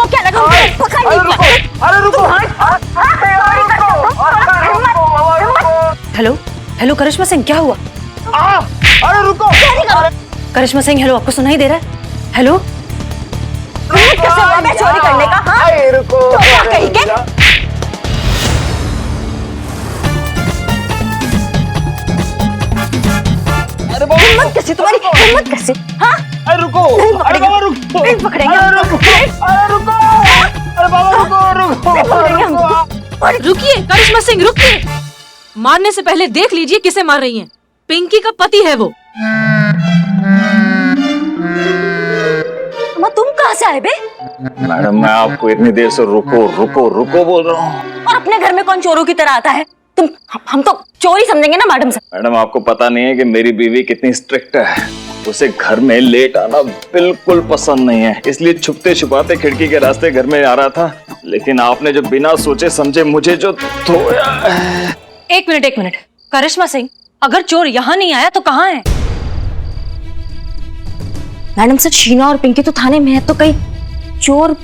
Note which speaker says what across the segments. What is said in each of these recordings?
Speaker 1: तुमको क्या लगा पकड़ नहीं पाया?
Speaker 2: अरे रुको,
Speaker 3: हेलो हेलो करिश्मा सिंह, क्या हुआ?
Speaker 2: अरे रुको,
Speaker 3: करिश्मा सिंह हेलो, आपको सुनाई दे रहा है? हेलो
Speaker 1: कैसे हुआ मैं चोरी करने का? हाँ
Speaker 2: रुको,
Speaker 1: तो क्या कही के?
Speaker 2: अरे बाबा
Speaker 1: हिम्मत कैसी तुम्हारी, हिम्मत कैसी? हाँ
Speaker 2: अरे रुको, अरे बाबा रुको,
Speaker 1: नहीं पकड़ेंगे
Speaker 2: अरे रुको, अरे रुको, अरे बाबा रुको, रुको,
Speaker 1: पकड़ेंगे हमको।
Speaker 3: रुकिए करिश्मा सिंह, रुकिए। मारने से पहले देख लीजिए किसे मार रही हैं। पिंकी का पति है वो।
Speaker 1: तुम कहाँ से आए बे?
Speaker 2: मैडम मैं आपको इतनी देर से रुको रुको रुको बोल रहा हूँ।
Speaker 1: और अपने घर में कौन चोरों की तरह आता है? हम तो चोरी समझेंगे ना मैडम से।
Speaker 2: मैडम आपको पता नहीं है कि मेरी बीवी कितनी स्ट्रिक्ट है। उसे घर में लेट आना बिल्कुल पसंद नहीं है, इसलिए छुपते छुपाते खिड़की के रास्ते घर में आ रहा था। लेकिन आपने जो बिना सोचे समझे मुझे जो धोया।
Speaker 3: एक मिनट करिश्मा सिंह, अगर चोर यहाँ नहीं आया तो कहाँ है?
Speaker 1: मैडम सर, शीना और पिंकी तो थाने में है, तो कहीं चोर।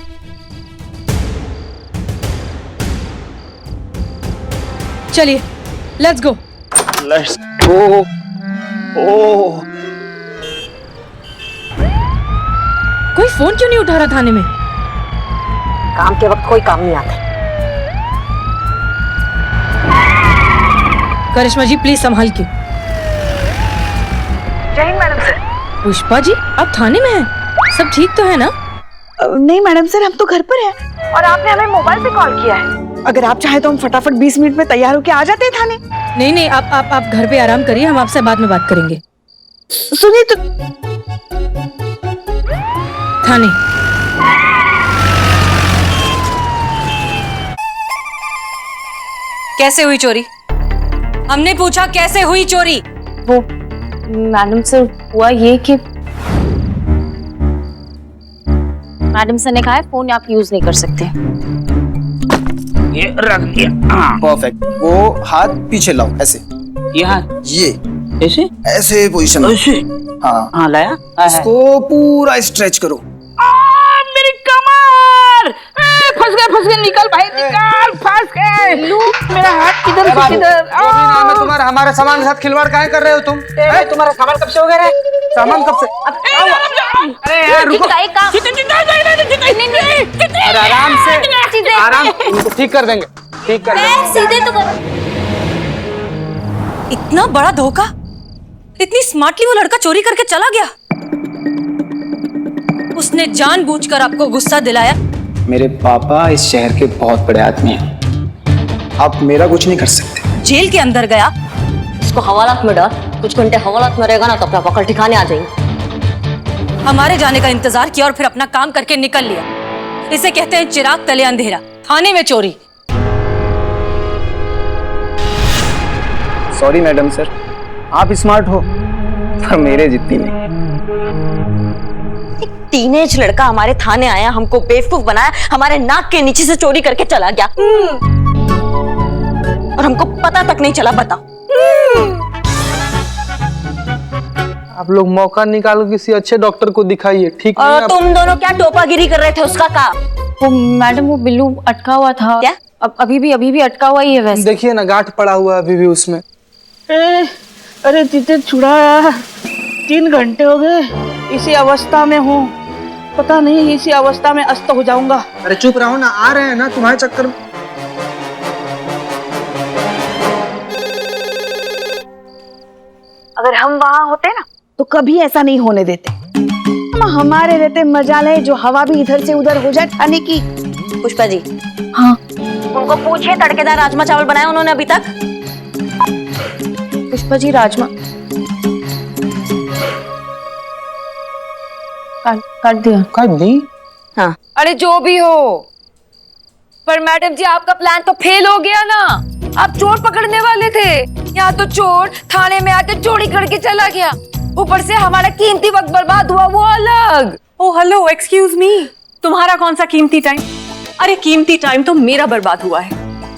Speaker 3: चलिए लेट्स गो।
Speaker 2: Let's go. ओह
Speaker 3: कोई फोन क्यों नहीं उठा रहा थाने में?
Speaker 1: काम के वक्त कोई काम नहीं आता।
Speaker 3: करिश्मा जी प्लीज संभाल के।
Speaker 4: जय हिंद मैडम सर।
Speaker 3: पुष्पा जी आप थाने में हैं? सब ठीक तो है ना?
Speaker 4: नहीं मैडम सर, हम तो घर पर हैं और आपने हमें मोबाइल से कॉल किया है। अगर आप चाहे तो हम फटाफट 20 मिनट में तैयार होके आ जाते हैं थाने।
Speaker 3: नहीं आप घर पे आराम करिए, हम आपसे बाद में बात करेंगे।
Speaker 4: सुनिए तो।
Speaker 3: थाने। कैसे हुई चोरी? हमने पूछा कैसे हुई चोरी?
Speaker 1: वो मैडम सर हुआ ये कि मैडम सर ने कहा है फोन आप यूज नहीं कर सकते।
Speaker 5: ये रख दिया।
Speaker 6: परफेक्ट। वो हाथ पीछे लाओ, ऐसे।
Speaker 5: यहाँ
Speaker 6: ये
Speaker 5: ऐसे
Speaker 6: ऐसे पोजीशन में।
Speaker 5: ऐसे।
Speaker 6: हाँ,
Speaker 5: हाँ लाया।
Speaker 6: इसको पूरा स्ट्रेच करो।
Speaker 5: मेरी कमर फंस गए, निकल भाई निकल, फंस गए। मेरा हाथ किधर से किधर?
Speaker 6: नाम है तुम्हारा, हमारे सामान के साथ खिलवाड़ काहे कर रहे हो तुम?
Speaker 5: तुम्हारा सामान कब से हो गया?
Speaker 6: सामान कब से? अरे यार रुको, अरे आराम से, आराम, इनको ठीक कर देंगे, ठीक कर देंगे।
Speaker 1: सीधे तो करो।
Speaker 3: इतना बड़ा धोखा? इतनी स्मार्टली वो लड़का चोरी करके चला गया? उसने जानबूझकर आपको गुस्सा दिलाया?
Speaker 6: मेरे पापा इस शहर के बहुत बड़े आदमी हैं, आप मेरा कुछ नहीं कर सकते।
Speaker 3: जेल के अंदर गया?
Speaker 1: इसको हवालात में डाल, कुछ घंटे हवालात में रहेगा ना तो अपना पकड़ ठिकाने आ जाएंगे।
Speaker 3: हमारे जाने का इंतजार किया और फिर अपना काम करके निकल लिया। इसे कहते हैं चिराग तले अंधेरा। थाने में चोरी।
Speaker 6: सॉरी मैडम सर, आप स्मार्ट हो पर मेरे जितनी नहीं।
Speaker 1: एक टीनेज लड़का हमारे थाने आया, हमको बेवकूफ बनाया, हमारे नाक के नीचे से चोरी करके चला गया और हमको पता तक नहीं चला। बताओ।
Speaker 7: आप लोग मौका निकालो, किसी अच्छे डॉक्टर को दिखाइए। ठीक
Speaker 1: और
Speaker 7: नहीं
Speaker 1: तुम दोनों क्या टोपागिरी कर रहे थे? उसका काम।
Speaker 4: वो मैडम, वो बिल्लू अटका हुआ था।
Speaker 1: क्या?
Speaker 4: अभी भी अटका हुआ ही है वैसे।
Speaker 7: देखिए ना, गांठ पड़ा हुआ है अभी भी उसमें।
Speaker 4: अरे तीते छुड़ा, 3 घंटे हो गए इसी अवस्था में हूँ। पता नहीं इसी अवस्था में अस्त हो जाऊंगा।
Speaker 6: अरे चुप रहो ना, आ रहे हैं ना तुम्हारे चक्कर में।
Speaker 4: अगर हम वहाँ होते ना तो कभी ऐसा नहीं होने देते। हमारे रहते मजा ले जो हवा भी इधर से उधर हो जाए थाने की।
Speaker 1: पुष्पा जी।
Speaker 4: हाँ,
Speaker 1: उनको पूछिए तड़केदार राजमा चावल बनाए उन्होंने अभी तक?
Speaker 4: पुष्पा जी राजमा काट दिया।
Speaker 7: काट दी?
Speaker 1: हाँ।
Speaker 8: अरे जो भी हो, पर मैडम जी आपका प्लान तो फेल हो गया ना। आप चोर पकड़ने वाले थे, यहाँ तो चोर थाने में आके चोरी करके चला गया। ऊपर से हमारा कीमती वक्त बर्बाद हुआ, वो अलग।
Speaker 3: ओ हेलो, एक्सक्यूज मी, तुम्हारा कौन सा कीमती टाइम? अरे कीमती टाइम तो मेरा बर्बाद हुआ है।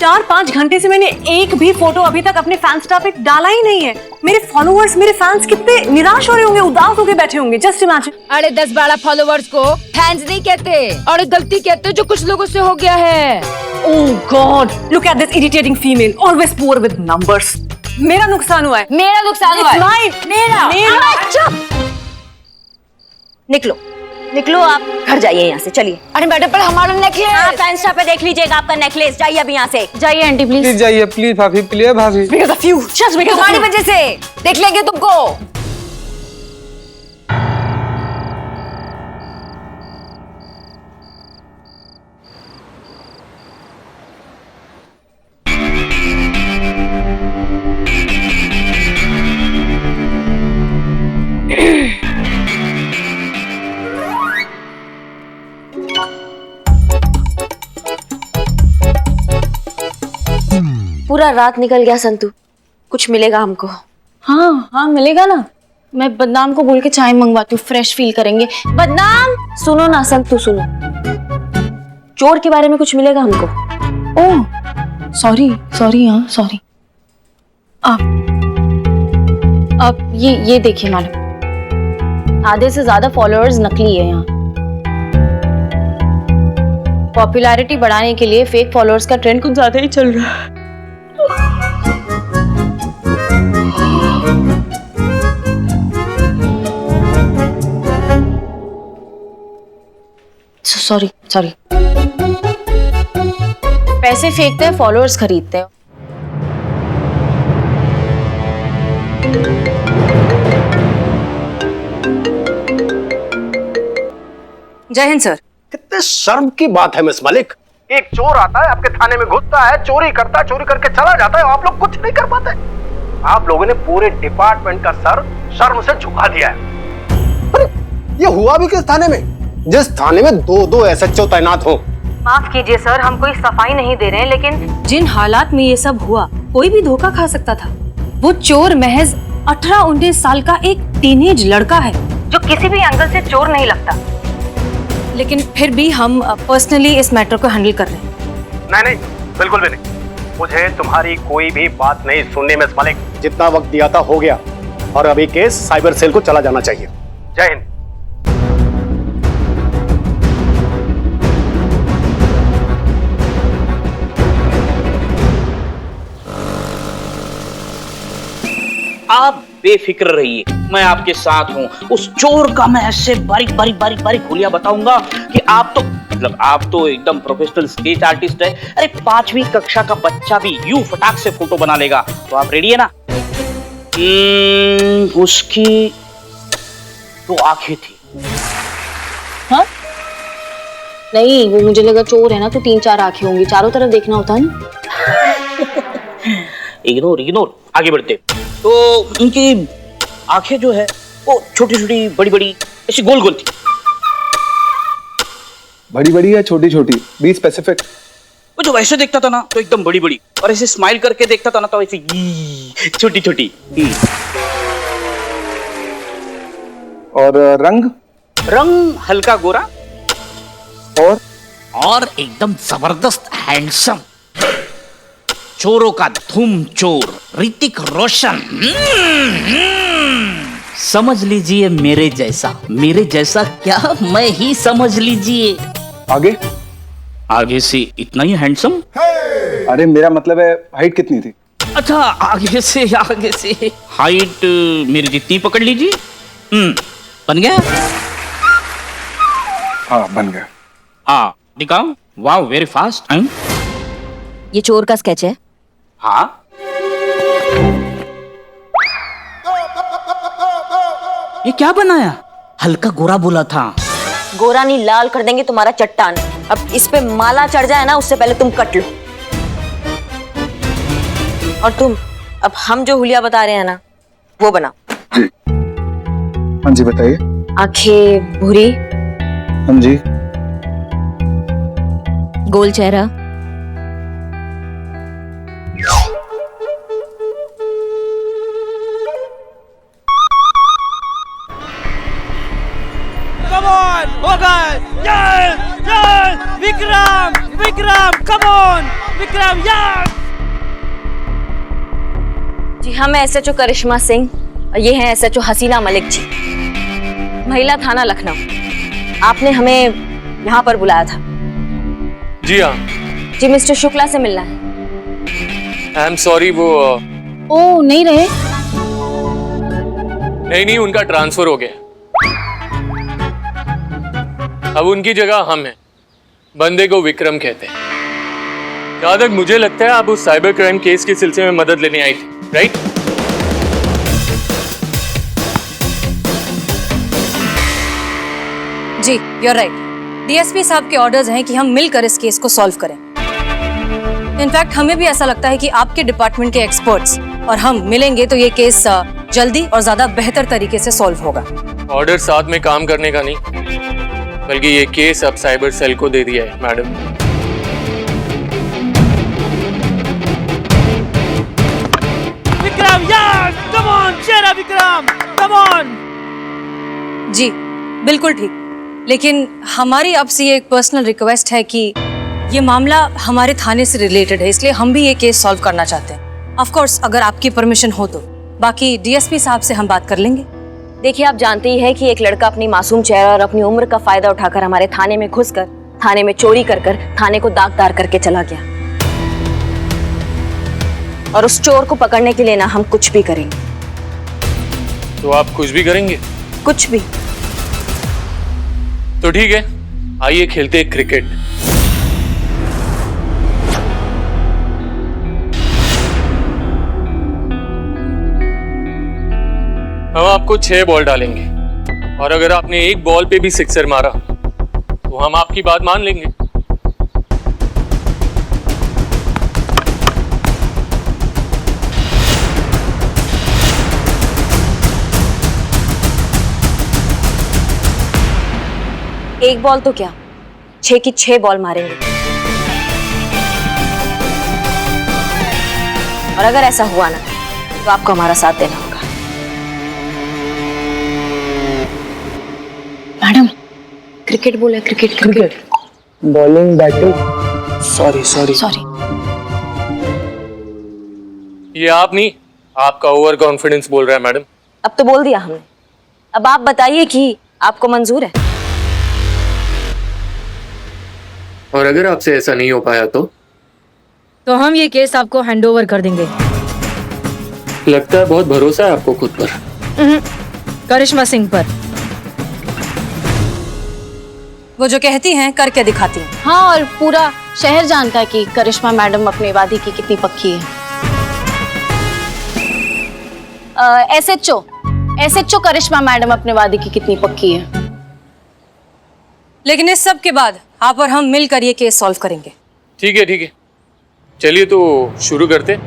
Speaker 3: 4-5 घंटे से मैंने एक भी फोटो अभी तक अपने फैन स्टाफ पे डाला ही नहीं है। मेरे फॉलोअर्स, मेरे फैंस कितने निराश हो रहे होंगे, उदास होके बैठे होंगे। Just imagine.
Speaker 8: अरे 10-12 फॉलोवर्स को फैंस नहीं कहते, और गलती कहते जो कुछ लोगों से हो गया है।
Speaker 3: Oh God, look at this irritating female, always poor with numbers. मेरा नुकसान हुआ है।
Speaker 8: मेरा नुकसान हुआ है।
Speaker 3: मेरा।
Speaker 1: चुप, निकलो निकलो, आप घर जाइए यहाँ से, चलिए।
Speaker 8: अरे मैडम, पर हमारा नेकलेस।
Speaker 1: आप फैन स्टाफ पे देख लीजिएगा आपका नेकलेस। जाइए अभी यहाँ से।
Speaker 8: जाइए आंटी प्लीज।
Speaker 7: प्लीज जाइए, प्लीज भाभी, प्लीज भाभी।
Speaker 3: Because of you, just because of
Speaker 8: तुम्हारी
Speaker 3: you.
Speaker 8: वजह से देख लेंगे तुमको।
Speaker 1: पूरा रात निकल गया संतू, कुछ मिलेगा हमको?
Speaker 9: हाँ मिलेगा ना। मैं बदनाम को बोल के चाय मंगवाती हूँ, फ्रेश फील करेंगे।
Speaker 1: बदनाम? सुनो ना संतू, सुनो, चोर के बारे में कुछ मिलेगा हमको?
Speaker 9: ओह सॉरी हाँ सॉरी। आप ये देखिए मैडम, आधे से ज्यादा फॉलोअर्स नकली है यहाँ। पॉपुलैरिटी बढ़ाने के लिए फेक फॉलोअर्स का ट्रेंड कुछ ज्यादा ही चल रहा है। सॉरी पैसे फेंकते हैं, फॉलोअर्स खरीदते हैं।
Speaker 3: जय हिंद सर।
Speaker 10: कितने शर्म की बात है मिस मलिक। एक चोर आता है आपके थाने में, घुसता है, चोरी करता है, चोरी करके चला जाता है, आप लोग कुछ नहीं कर पाते। आप लोगों ने पूरे डिपार्टमेंट का सर शर्म से झुका दिया है। अरे ये हुआ भी किस थाने में, जिस थाने में 2-2 SHO तैनात हो?
Speaker 3: माफ कीजिए सर, हम कोई सफाई नहीं दे रहे हैं, लेकिन जिन हालात में ये सब हुआ, कोई भी धोखा खा सकता था। वो चोर महज 18-19 साल का एक टीनेज लड़का है, जो किसी भी एंगल से चोर नहीं लगता। लेकिन फिर भी हम पर्सनली इस मैटर को हैंडल कर रहे हैं।
Speaker 10: नहीं, बिल्कुल भी नहीं। मुझे तुम्हारी कोई भी बात नहीं सुननी मिस मलिक। जितना वक्त दिया था हो गया, और अभी केस साइबर सेल को चला जाना चाहिए। जय हिंद।
Speaker 11: आप बेफिक्र रहिए, मैं आपके साथ हूँ। उस चोर का मैं ऐसे बारीक हुलिया बताऊंगा कि आप तो एकदम प्रोफेशनल स्केच आर्टिस्ट है। अरे 5वीं कक्षा का बच्चा भी यूं फटाक से फोटो बना लेगा। तो आप रेडी है ना? उसकी 2 आंखें थी।
Speaker 9: हाँ? नहीं, वो मुझे लगा चोर है ना, तो 3-4 आंखें होंगी, चारों तरफ देखना होता है ना।
Speaker 11: इग्नोर, आगे बढ़ते। तो उनकी आंखें जो है वो छोटी-छोटी, बड़ी-बड़ी, ऐसी गोल-गोल थी।
Speaker 6: बड़ी-बड़ी या छोटी-छोटी? Be specific.
Speaker 11: वो जो वैसे देखता था ना तो एकदम बड़ी-बड़ी, और ऐसे स्माइल करके देखता था ना तो ऐसे छोटी-छोटी।
Speaker 6: और रंग
Speaker 11: हल्का गोरा,
Speaker 10: और एकदम जबरदस्त हैंडसम। चोरों का धूम चोर ऋतिक रोशन। समझ लीजिए मेरे जैसा क्या, मैं ही समझ लीजिए।
Speaker 11: आगे से इतना ही हैंडसम?
Speaker 6: अरे मेरा मतलब है हाइट कितनी थी?
Speaker 11: अच्छा, आगे से हाइट मेरी जितनी पकड़ लीजिए। बन गया?
Speaker 6: हाँ बन गया।
Speaker 11: हाँ दिखाओ। वाह, वेरी फास्ट।
Speaker 1: ये चोर का स्केच है?
Speaker 11: हाँ। ये क्या बनाया? हल्का गोरा बोला था।
Speaker 1: गोरा नहीं, लाल कर देंगे तुम्हारा चट्टान। अब इस पे माला चढ़ जाए ना, उससे पहले तुम कट लो। और तुम, अब हम जो हुलिया बता रहे हैं ना, वो बनाओ।
Speaker 6: जी हाँ जी, बताइए।
Speaker 1: आंखें भूरी,
Speaker 6: हाँ जी।
Speaker 1: गोल चेहरा,
Speaker 5: Vikram, come on Vikram yes.
Speaker 1: जी हाँ, मैं SHO करिश्मा सिंह और ये हैं SHO हसीना मलिक जी, महिला थाना लखनऊ। आपने हमें यहाँ पर बुलाया था।
Speaker 12: जी हाँ।
Speaker 1: जी मिस्टर शुक्ला से मिलना है।
Speaker 12: आई एम सॉरी, वो
Speaker 9: ओ नहीं रहे।
Speaker 12: नहीं, उनका ट्रांसफर हो गया। अब उनकी जगह हम हैं। बंदे को विक्रम कहते हैं। जहां तक मुझे लगता है आप उस साइबर क्राइम केस के सिलसिले में मदद लेने आई थी, right?
Speaker 3: Ji you're right. DSP साहब के ऑर्डर्स हैं कि हम मिलकर इस केस को सॉल्व करें। इनफैक्ट हमें भी ऐसा लगता है कि आपके डिपार्टमेंट के एक्सपर्ट्स और हम मिलेंगे तो ये केस जल्दी और ज्यादा बेहतर तरीके से सॉल्व होगा।
Speaker 12: ऑर्डर साथ में काम करने का नहीं, बल्कि ये केस अब साइबर सेल को दे दिया है madam.
Speaker 5: Vikram yes, come on Shera Vikram, come on.
Speaker 3: जी बिल्कुल ठीक, लेकिन हमारी आपसे ये एक पर्सनल रिक्वेस्ट है कि ये मामला हमारे थाने से रिलेटेड है, इसलिए हम भी ये केस सॉल्व करना चाहते हैं। ऑफ कोर्स अगर आपकी परमिशन हो तो, बाकी DSP साहब से हम बात कर लेंगे।
Speaker 1: देखिए, आप जानते ही हैं कि एक लड़का अपनी मासूम चेहरा और अपनी उम्र का फायदा उठाकर हमारे थाने में घुसकर थाने में चोरी कर थाने को दागदार करके चला गया। और उस चोर को पकड़ने के लिए ना हम कुछ भी करेंगे।
Speaker 12: तो आप कुछ भी करेंगे?
Speaker 1: कुछ भी।
Speaker 12: तो ठीक है, आइए खेलते हैं क्रिकेट। हम आपको 6 बॉल डालेंगे और अगर आपने एक बॉल पे भी सिक्सर मारा तो हम आपकी बात मान लेंगे।
Speaker 1: एक बॉल तो क्या, 6 की 6 बॉल मारेंगे। और अगर ऐसा हुआ ना तो आपको हमारा साथ देना होगा।
Speaker 9: मैडम क्रिकेट बोला, क्रिकेट।
Speaker 6: Bowling batting, sorry.
Speaker 12: ये आप नहीं, आपका ओवर कॉन्फिडेंस बोल रहा है मैडम।
Speaker 1: अब तो बोल दिया हमने, अब आप बताइए कि आपको मंजूर है।
Speaker 12: और अगर आपसे ऐसा नहीं हो पाया तो
Speaker 3: हम ये केस आपको हैंडओवर कर देंगे।
Speaker 12: लगता है बहुत भरोसा है आपको खुद पर।
Speaker 3: करिश्मा सिंह पर। वो जो कहती हैं करके दिखाती हैं।
Speaker 9: हाँ, और पूरा शहर जानता है कि करिश्मा मैडम अपने वादी की कितनी पक्की है। SHO करिश्मा मैडम अपने वादी की कितनी पक्की है।
Speaker 3: लेकिन इस सब के बाद आप और हम मिलकर ये केस सॉल्व करेंगे।
Speaker 12: ठीक है, चलिए तो शुरू करते।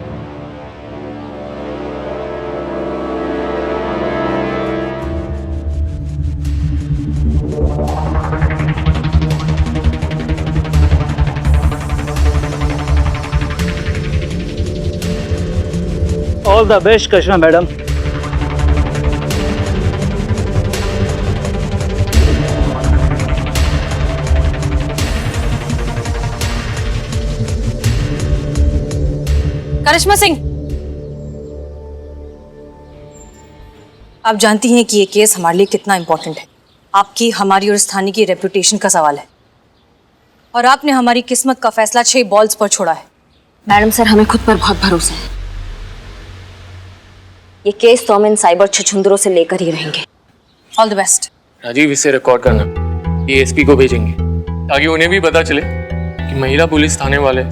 Speaker 4: All the best Karishma madam.
Speaker 3: Karishma Singh, आप जानती हैं कि ये केस हमारे लिए कितना इंपॉर्टेंट है। आपकी, हमारी और इस थाने की रेपुटेशन का सवाल है। और आपने हमारी किस्मत का फैसला 6 बॉल्स पर छोड़ा है।
Speaker 1: मैडम सर, हमें खुद पर बहुत भरोसा है। ये केस तो हम इन साइबर छछुंदरों से लेकर ही रहेंगे।
Speaker 3: All the best.
Speaker 12: राजीव, इसे रिकॉर्ड करना, DSP को भेजेंगे ताकि उन्हें भी पता चले कि महिला पुलिस थाने वाले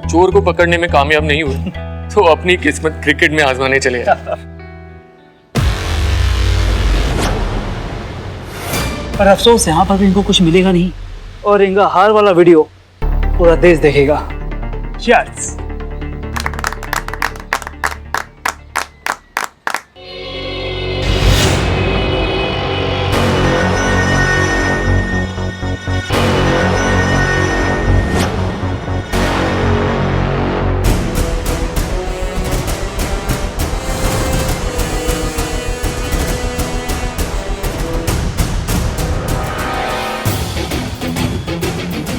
Speaker 12: चोर को पकड़ने में कामयाब नहीं हुए तो अपनी किस्मत क्रिकेट में आजमाने चले।
Speaker 4: पर अफसोस यहाँ पर भी इनको कुछ मिलेगा नहीं, और इनका हार वाला वीडियो पूरा देश देखेगा। Cheers.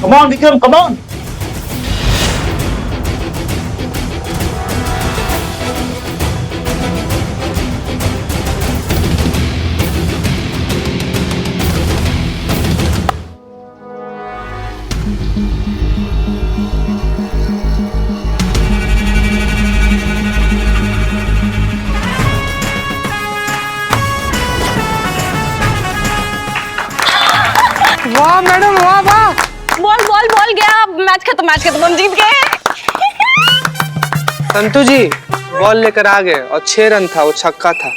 Speaker 4: Come on, Vikram, come on.
Speaker 7: वाह मैडम, वाह वाह।
Speaker 1: बॉल बॉल बॉल गया, मैच खत्म, हम जीत गए।
Speaker 7: संतू जी बॉल लेकर आ गए और 6 रन था, वो छक्का था।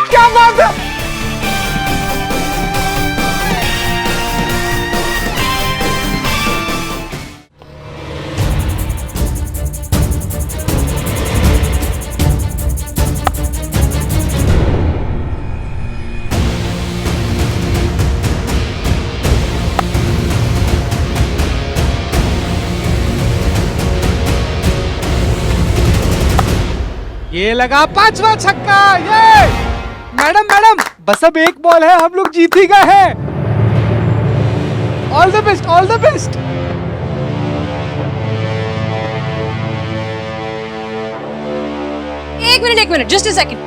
Speaker 5: क्या बात है?
Speaker 7: ये लगा 5वां छक्का। ये मैडम बस अब एक बॉल है, हम लोग जीत ही गए हैं। All the best, all the best.
Speaker 1: एक minute, just a second.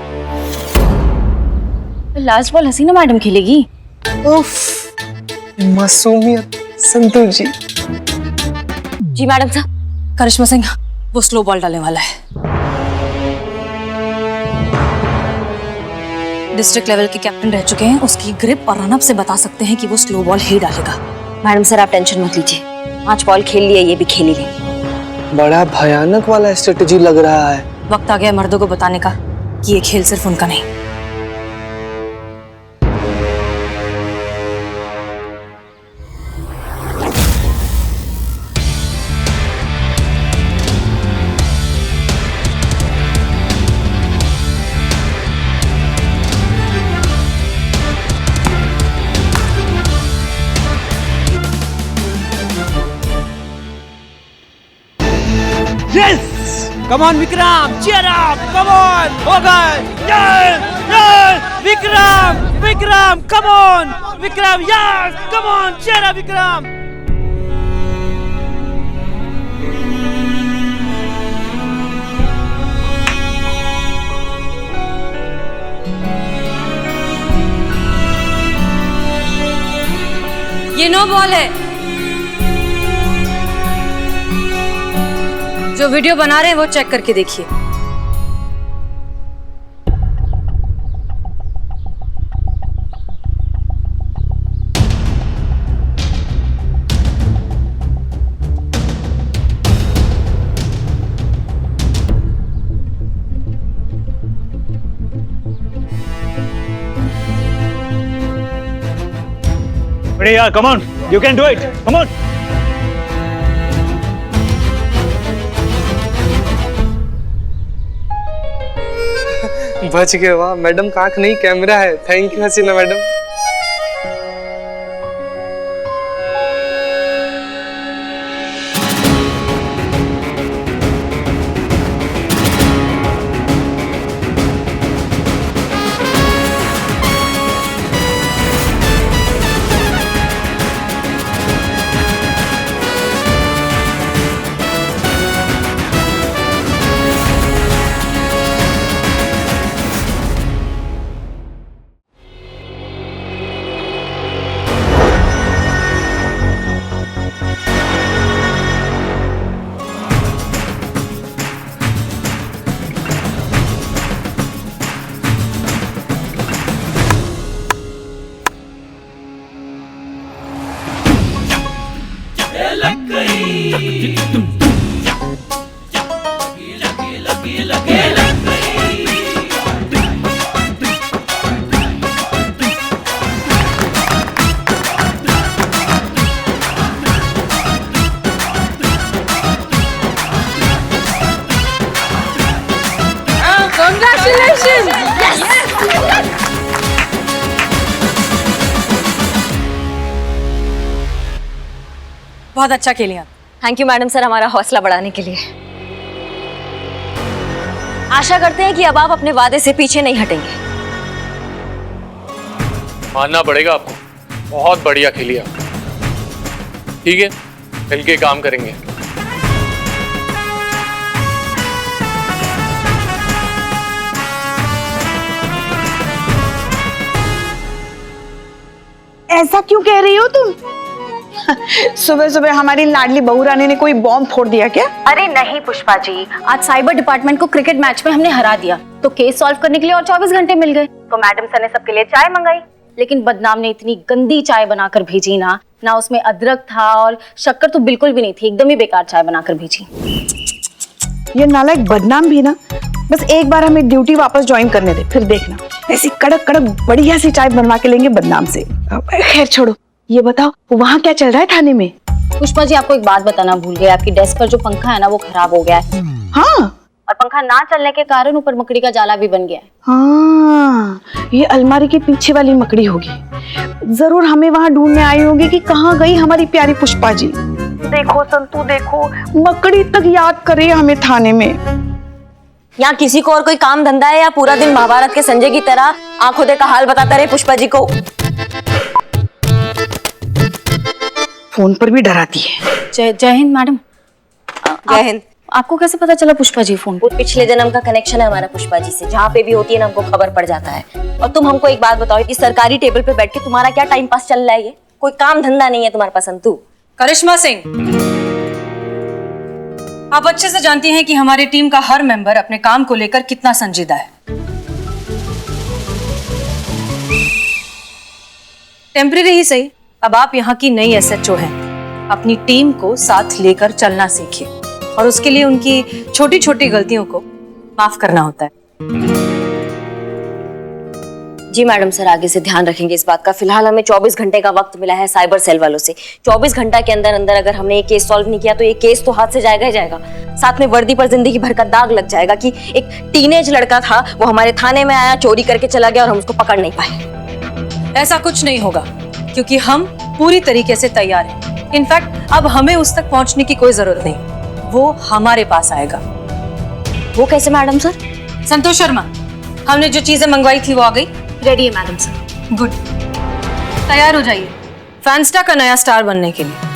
Speaker 1: Last ball Haseena madam खेलेगी।
Speaker 7: उफ, मासूमियत संतू जी।
Speaker 1: जी मैडम साहब।
Speaker 3: करिश्मा सिंह वो स्लो बॉल डालने वाला है। डिस्ट्रिक्ट लेवल के कैप्टन रह चुके हैं, उसकी ग्रिप और रनअप से बता सकते हैं कि वो स्लो बॉल ही डालेगा।
Speaker 1: मैडम सर आप टेंशन मत लीजिए, 5 बॉल खेल लिए, ये भी खेल ही लेंगे।
Speaker 7: बड़ा भयानक वाला स्ट्रेटेजी लग रहा है।
Speaker 3: वक्त आ गया मर्दों को बताने का कि ये खेल सिर्फ उनका नहीं।
Speaker 5: Come on, Vikram! Cheer up! Come on! होगा! Yes! Yes! Vikram! Vikram! Come on! Vikram! Yes! Come on! Cheer up, Vikram!
Speaker 3: ये नो बॉल है। जो वीडियो बना रहे हैं वो चेक करके देखिए।
Speaker 10: बढ़िया, come on, you can do it, come on.
Speaker 7: बच गए, वाह मैडम का आंख नहीं कैमरा है। Thank you Hasina madam.
Speaker 3: बहुत अच्छा खेली आप।
Speaker 1: थैंक यू मैडम सर हमारा हौसला बढ़ाने के लिए। आशा करते हैं कि अब आप अपने वादे से पीछे नहीं हटेंगे।
Speaker 12: मानना पड़ेगा आपको, बहुत बढ़िया खेली आप। ठीक है, मिलके काम करेंगे।
Speaker 4: ऐसा क्यों कह रही हो तुम? सुबह सुबह हमारी लाडली बहू रानी ने कोई बॉम्ब फोड़ दिया क्या?
Speaker 9: अरे नहीं पुष्पा जी, आज साइबर डिपार्टमेंट को क्रिकेट मैच में हमने हरा दिया, तो केस सॉल्व करने के लिए और 24 घंटे मिल गए। तो मैडम सर ने सबके लिए चाय मंगाई, लेकिन बदनाम ने इतनी गंदी चाय बनाकर भेजी ना उसमें अदरक था और शक्कर तो बिल्कुल भी नहीं थी, एकदम ही बेकार चाय बनाकर भेजी।
Speaker 4: ये नालायक बदनाम भी ना बस एक बार हमें ड्यूटी वापस ज्वाइन करने दे, फिर देखना ऐसी कड़क कड़क बढ़िया सी चाय बनवा के लेंगे बदनाम से। खैर छोड़ो, ये बताओ वहाँ क्या चल रहा है थाने में?
Speaker 9: पुष्पा जी आपको एक बात बताना भूल गए, आपकी डेस्क पर जो पंखा है ना वो खराब हो गया है।
Speaker 4: हाँ,
Speaker 9: और पंखा ना चलने के कारण ऊपर मकड़ी का जाला भी बन गया है।
Speaker 4: हाँ, ये अलमारी के पीछे वाली मकड़ी होगी। जरूर हमें वहाँ ढूंढने आई होगी कि कहाँ गई हमारी प्यारी पुष्पा जी। देखो संतू देखो, मकड़ी तक याद करे हमें थाने में।
Speaker 1: यहाँ किसी को और कोई काम धंधा है या पूरा दिन महाभारत के संजय की तरह आंखों देखा हाल बताता रहे पुष्पा जी को?
Speaker 4: फोन पर भी डराती है।
Speaker 9: जय हिंद मैडम।
Speaker 1: जय हिंद।
Speaker 9: आपको कैसे पता चला पुष्पा जी फोन?
Speaker 1: वो पिछले जन्म का कनेक्शन है हमारा पुष्पा जी से, जहाँ पे भी होती है ना हमको खबर पड़ जाता है। और तुम हमको एक बात बताओ, इस सरकारी टेबल पे बैठ के तुम्हारा क्या टाइम पास चल रहा है? ये कोई काम धंधा नहीं है तुम्हारे पास संतू?
Speaker 3: करिश्मा सिंह, आप अच्छे से जानती हैं कि हमारी टीम का हर मेंबर अपने काम को लेकर कितना संजीदा है। टेम्परेरी ही सही, अब आप यहाँ की नई एसएचओ हैं। अपनी टीम को साथ लेकर चलना सीखिए और उसके लिए उनकी छोटी छोटी गलतियों को माफ करना होता है।
Speaker 1: जी मैडम सर, आगे से ध्यान रखेंगे इस बात का। फिलहाल हमें 24 घंटे का वक्त मिला है साइबर सेल वालों से। 24 घंटा के अंदर अंदर अगर हमने ये केस सॉल्व नहीं किया तो ये केस तो हाथ से जाएगा ही जाएगा, साथ में वर्दी पर जिंदगी भर का दाग लग जाएगा कि एक टीनेज लड़का था, वो हमारे थाने में आया, चोरी करके चला गया और हम उसको पकड़ नहीं पाए।
Speaker 3: ऐसा कुछ नहीं होगा क्योंकि हम पूरी तरीके से तैयार हैं। इनफैक्ट अब हमें उस तक पहुंचने की कोई जरूरत नहीं, वो हमारे पास आएगा।
Speaker 1: वो कैसे मैडम सर?
Speaker 3: संतोष शर्मा, हमने जो चीजें मंगवाई थी वो आ गई?
Speaker 9: रेडी है मैडम सर।
Speaker 3: गुड, तैयार हो जाइए फैंस्टा का नया स्टार बनने के लिए।